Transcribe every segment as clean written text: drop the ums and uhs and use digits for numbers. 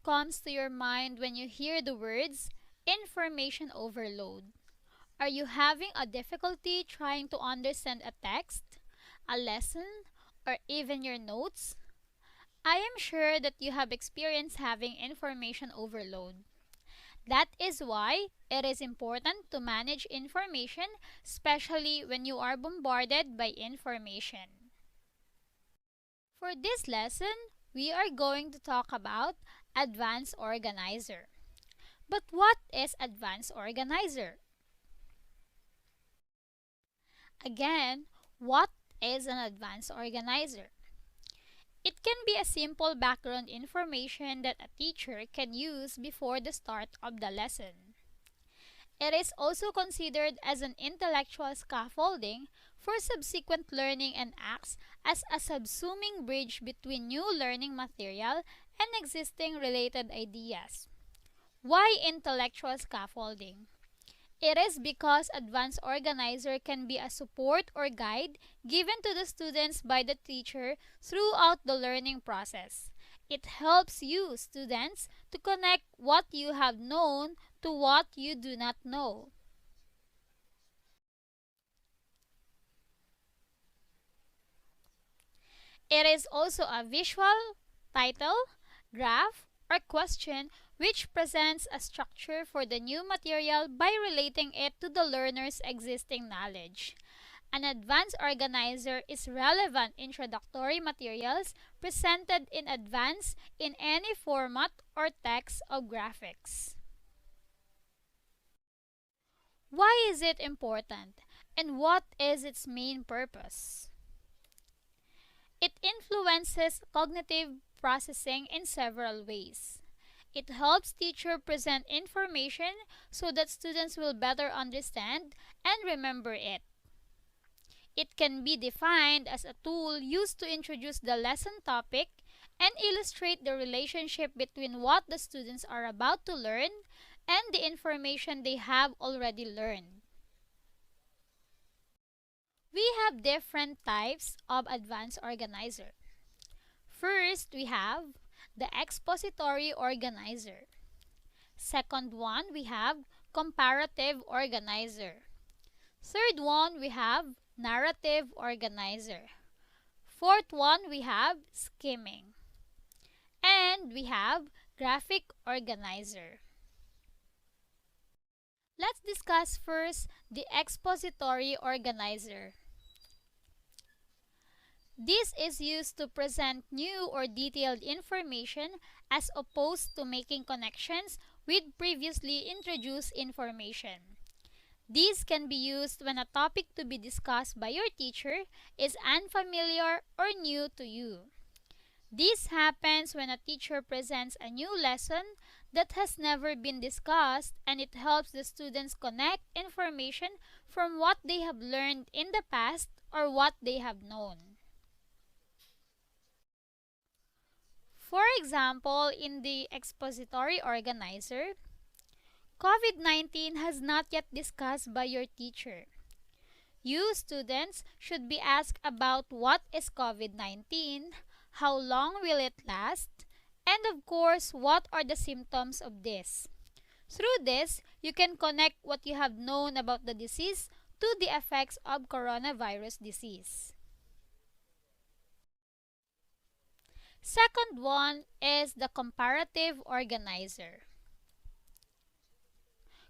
comes to your mind when you hear the words information overload? Are you having a difficulty trying to understand a text, a lesson, or even your notes? I am sure that you have experienced having information overload. That is why it is important to manage information, especially when you are bombarded by information. For this lesson, we are going to talk about Advanced Organizer. But what is Advanced Organizer? Again, what is an Advanced Organizer? It can be a simple background information that a teacher can use before the start of the lesson. It is also considered as an intellectual scaffolding for subsequent learning and acts as a subsuming bridge between new learning material and existing related ideas. Why intellectual scaffolding? It is because Advanced Organizer can be a support or guide given to the students by the teacher throughout the learning process. It helps you, students, to connect what you have known to what you do not know. It is also a visual, title, graph, or question which presents a structure for the new material by relating it to the learner's existing knowledge. An advanced organizer is relevant introductory materials presented in advance in any format or text or graphics. Why is it important, and what is its main purpose? It influences cognitive processing in several ways. It helps teachers present information so that students will better understand and remember it. It can be defined as a tool used to introduce the lesson topic and illustrate the relationship between what the students are about to learn and the information they have already learned. We have different types of advanced organizer. First, we have the expository organizer. Second one, we have comparative organizer. Third one, we have narrative organizer. Fourth one, we have skimming. And we have graphic organizer. Let's discuss first the expository organizer. This is used to present new or detailed information as opposed to making connections with previously introduced information. These can be used when a topic to be discussed by your teacher is unfamiliar or new to you. This happens when a teacher presents a new lesson that has never been discussed, and it helps the students connect information from what they have learned in the past or what they have known. For example, in the expository organizer, COVID-19 has not yet discussed by your teacher. You students should be asked about what is COVID-19, how long will it last, and of course, what are the symptoms of this. Through this, you can connect what you have known about the disease to the effects of coronavirus disease. Second one is the comparative organizer.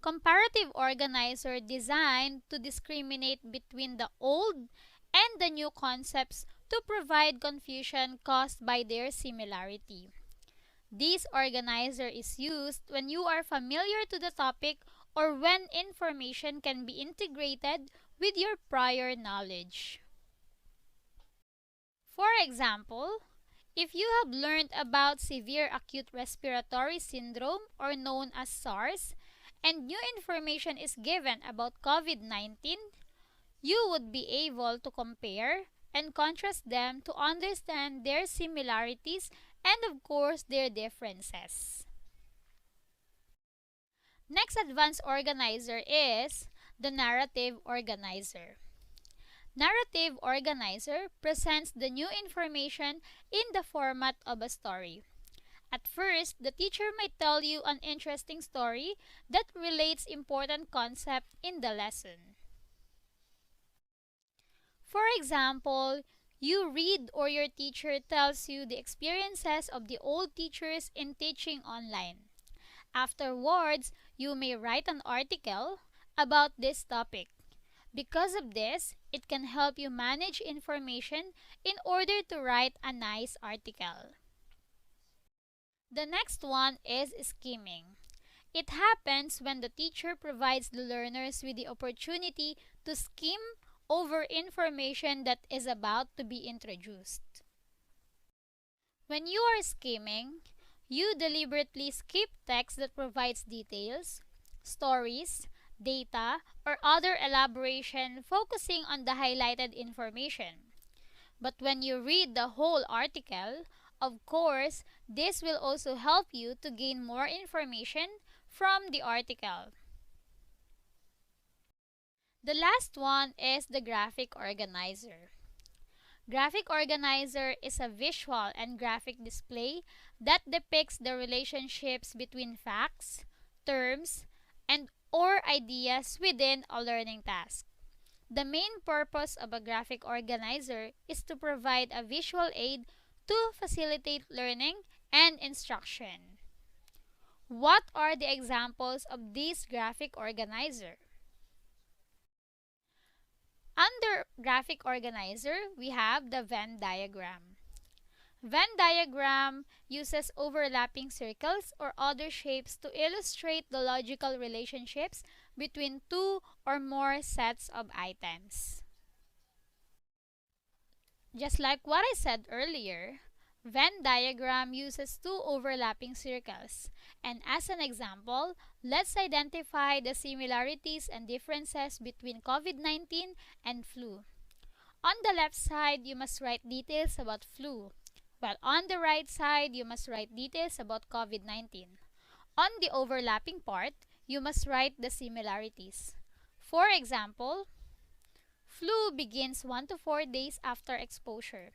Comparative organizer designed to discriminate between the old and the new concepts to provide confusion caused by their similarity. This organizer is used when you are familiar to the topic or when information can be integrated with your prior knowledge. For example, if you have learned about severe acute respiratory syndrome or known as SARS, and new information is given about COVID-19, you would be able to compare and contrast them to understand their similarities and of course their differences. Next advanced organizer is the narrative organizer. Narrative organizer presents the new information in the format of a story. At first, the teacher might tell you an interesting story that relates important concept in the lesson. For example, you read or your teacher tells you the experiences of the old teachers in teaching online. Afterwards, you may write an article about this topic. Because of this, it can help you manage information in order to write a nice article. The next one is skimming. It happens when the teacher provides the learners with the opportunity to skim over information that is about to be introduced. When you are skimming, you deliberately skip text that provides details, stories, data, or other elaboration focusing on the highlighted information. But when you read the whole article, of course, this will also help you to gain more information from the article. The last one is the graphic organizer. Graphic organizer is a visual and graphic display that depicts the relationships between facts, terms, and or ideas within a learning task. The main purpose of a graphic organizer is to provide a visual aid to facilitate learning and instruction. What are the examples of this graphic organizer? Under graphic organizer, we have the Venn diagram. Venn diagram uses overlapping circles or other shapes to illustrate the logical relationships between two or more sets of items. Just like what I said earlier, Venn diagram uses two overlapping circles. And as an example, let's identify the similarities and differences between COVID-19 and flu. On the left side, you must write details about flu, while on the right side, you must write details about COVID-19. On the overlapping part, you must write the similarities. For example, flu begins 1 to 4 days after exposure.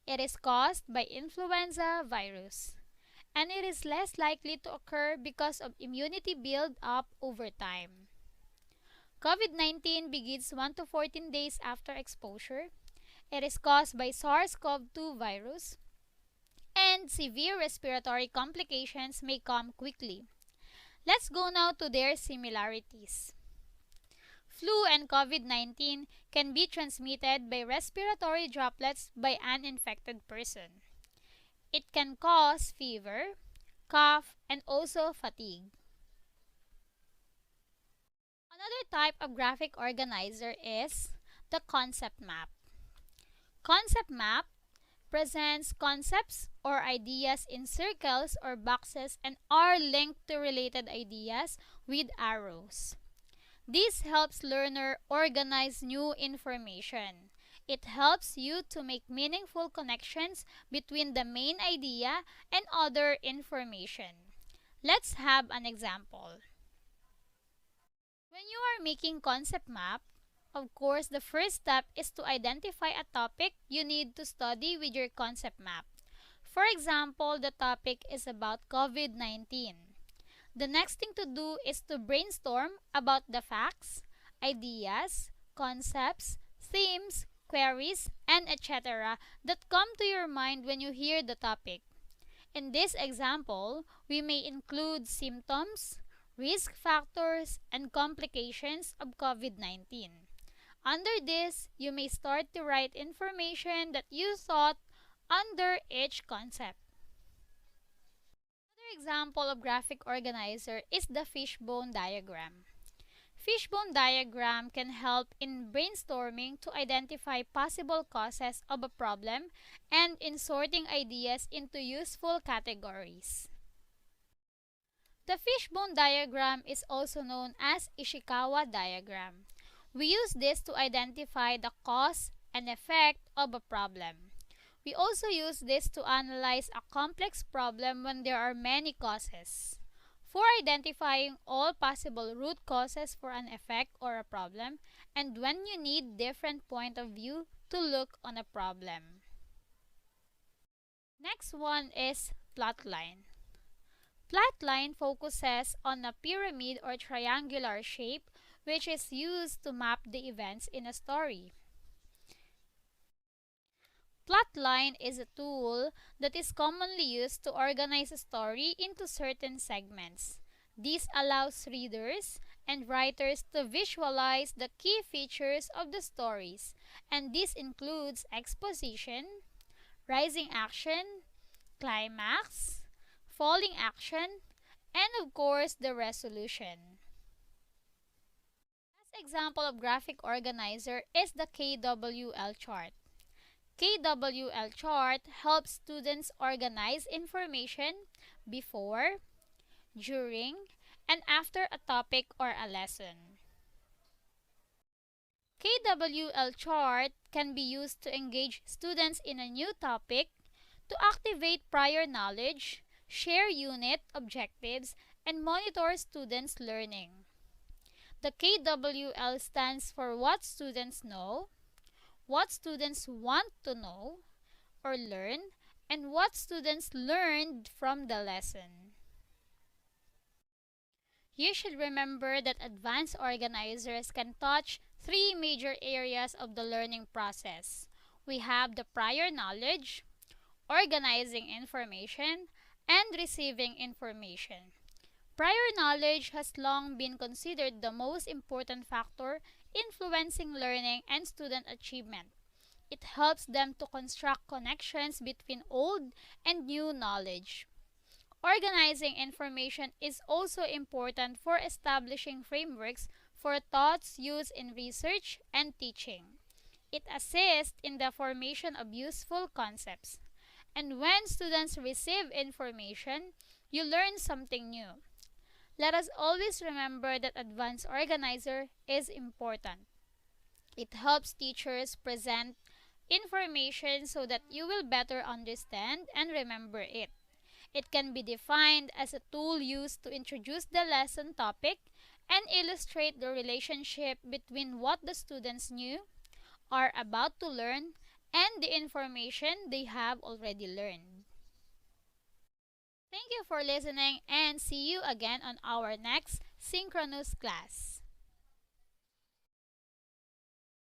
It is caused by influenza virus, and it is less likely to occur because of immunity build up over time. COVID-19 begins 1 to 14 days after exposure. It is caused by SARS-CoV-2 virus, and severe respiratory complications may come quickly. Let's go now to their similarities. Flu and COVID-19 can be transmitted by respiratory droplets by an infected person. It can cause fever, cough, and also fatigue. Another type of graphic organizer is the concept map. Concept map presents concepts or ideas in circles or boxes and are linked to related ideas with arrows. This helps learner organize new information. It helps you to make meaningful connections between the main idea and other information. Let's have an example. When you are making concept map, of course, the first step is to identify a topic you need to study with your concept map. For example, the topic is about COVID-19. The next thing to do is to brainstorm about the facts, ideas, concepts, themes, queries, and etc. that come to your mind when you hear the topic. In this example, we may include symptoms, risk factors, and complications of COVID-19. Under this, you may start to write information that you thought under each concept. Another example of graphic organizer is the fishbone diagram. Fishbone diagram can help in brainstorming to identify possible causes of a problem and in sorting ideas into useful categories. The fishbone diagram is also known as Ishikawa diagram. We use this to identify the cause and effect of a problem. We also use this to analyze a complex problem when there are many causes. For identifying all possible root causes for an effect or a problem, and when you need different point of view to look on a problem. Next one is plotline. Plotline focuses on a pyramid or triangular shape which is used to map the events in a story. Plotline is a tool that is commonly used to organize a story into certain segments. This allows readers and writers to visualize the key features of the stories, and this includes exposition, rising action, climax, falling action, and of course the resolution. An example of graphic organizer is the KWL chart. KWL chart helps students organize information before, during, and after a topic or a lesson. KWL chart can be used to engage students in a new topic, to activate prior knowledge, share unit objectives, and monitor students' learning. The KWL stands for what students know, what students want to know or learn, and what students learned from the lesson. You should remember that advanced organizers can touch three major areas of the learning process. We have the prior knowledge, organizing information, and receiving information. Prior knowledge has long been considered the most important factor influencing learning and student achievement. It helps them to construct connections between old and new knowledge. Organizing information is also important for establishing frameworks for thoughts used in research and teaching. It assists in the formation of useful concepts. And when students receive information, you learn something new. Let us always remember that advanced organizer is important. It helps teachers present information so that you will better understand and remember it. It can be defined as a tool used to introduce the lesson topic and illustrate the relationship between what the students knew, are about to learn, and the information they have already learned. Thank you for listening and see you again on our next synchronous class.